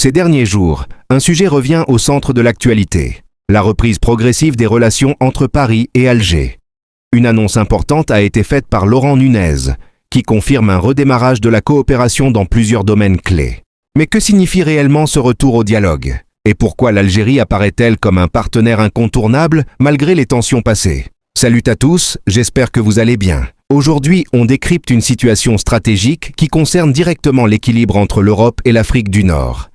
Ces derniers jours, un sujet revient au centre de l'actualité, la reprise progressive des relations entre Paris et Alger. Une annonce importante a été faite par Laurent Nunez, qui confirme un redémarrage de la coopération dans plusieurs domaines clés. Mais que signifie réellement ce retour au dialogue? Et pourquoi l'Algérie apparaît-elle comme un partenaire incontournable malgré les tensions passées? Salut à tous, j'espère que vous allez bien. Aujourd'hui, on décrypte une situation stratégique qui concerne directement l'équilibre entre l'Europe et l'Afrique du Nord.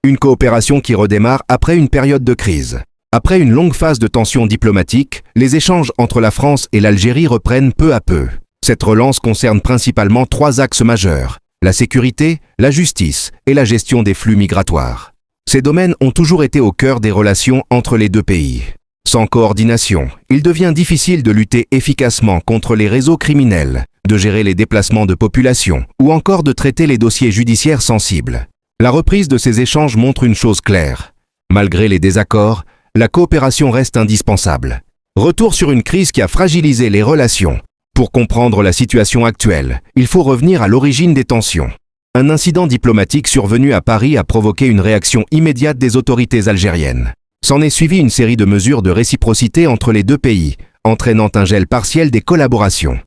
Une coopération qui redémarre après une période de crise. Après une longue phase de tensions diplomatiques, les échanges entre la France et l'Algérie reprennent peu à peu. Cette relance concerne principalement 3 axes majeurs: la sécurité, la justice et la gestion des flux migratoires. Ces domaines ont toujours été au cœur des relations entre les deux pays. Sans coordination, il devient difficile de lutter efficacement contre les réseaux criminels, de gérer les déplacements de population ou encore de traiter les dossiers judiciaires sensibles. La reprise de ces échanges montre une chose claire. Malgré les désaccords, la coopération reste indispensable. Retour sur une crise qui a fragilisé les relations. Pour comprendre la situation actuelle, il faut revenir à l'origine des tensions. Un incident diplomatique survenu à Paris a provoqué une réaction immédiate des autorités algériennes. S'en est suivi une série de mesures de réciprocité entre les deux pays, entraînant un gel partiel des collaborations.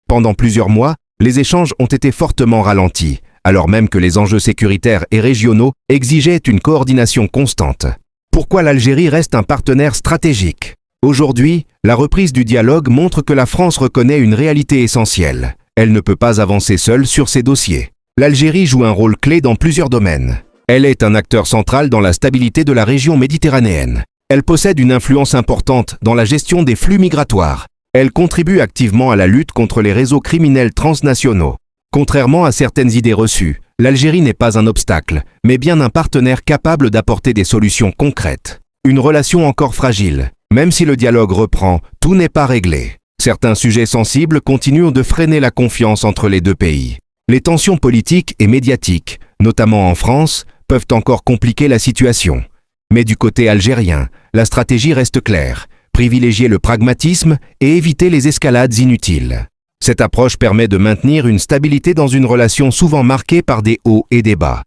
Pendant plusieurs mois, les échanges ont été fortement ralentis, alors même que les enjeux sécuritaires et régionaux exigeaient une coordination constante. Pourquoi l'Algérie reste un partenaire stratégique? Aujourd'hui, la reprise du dialogue montre que la France reconnaît une réalité essentielle. Elle ne peut pas avancer seule sur ces dossiers. L'Algérie joue un rôle clé dans plusieurs domaines. Elle est un acteur central dans la stabilité de la région méditerranéenne. Elle possède une influence importante dans la gestion des flux migratoires. Elle contribue activement à la lutte contre les réseaux criminels transnationaux. Contrairement à certaines idées reçues, l'Algérie n'est pas un obstacle, mais bien un partenaire capable d'apporter des solutions concrètes. Une relation encore fragile. Même si le dialogue reprend, tout n'est pas réglé. Certains sujets sensibles continuent de freiner la confiance entre les deux pays. Les tensions politiques et médiatiques, notamment en France, peuvent encore compliquer la situation. Mais du côté algérien, la stratégie reste claire: privilégier le pragmatisme et éviter les escalades inutiles. Cette approche permet de maintenir une stabilité dans une relation souvent marquée par des hauts et des bas.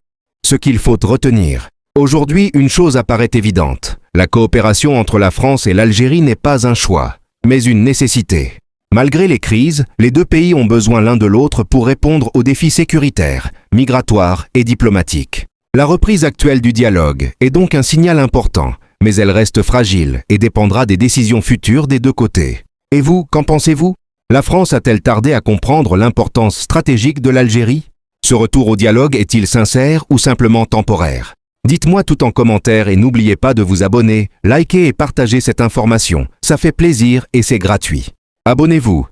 Ce qu'il faut retenir. Aujourd'hui, une chose apparaît évidente. La coopération entre la France et l'Algérie n'est pas un choix, mais une nécessité. Malgré les crises, les deux pays ont besoin l'un de l'autre pour répondre aux défis sécuritaires, migratoires et diplomatiques. La reprise actuelle du dialogue est donc un signal important, mais elle reste fragile et dépendra des décisions futures des deux côtés. Et vous, qu'en pensez-vous? La France a-t-elle tardé à comprendre l'importance stratégique de l'Algérie? Ce retour au dialogue est-il sincère ou simplement temporaire? Dites-moi tout en commentaire et n'oubliez pas de vous abonner, liker et partager cette information. Ça fait plaisir et c'est gratuit. Abonnez-vous.